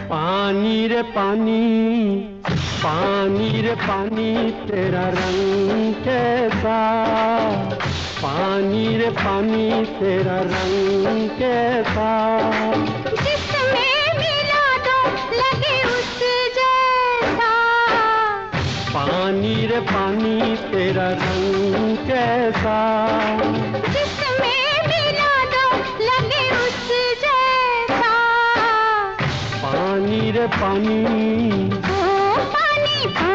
पानी रे पानी, पानी रे पानी, तेरा रंग कैसा। पानी रे पानी, तेरा रंग कैसा। जिसमें मिला दो लगे उस जैसा। पानी रे पानी, तेरा रंग कैसा। जिसमें मिला दो लगे उस जैसा। पानी रे पानी, ओ पानी।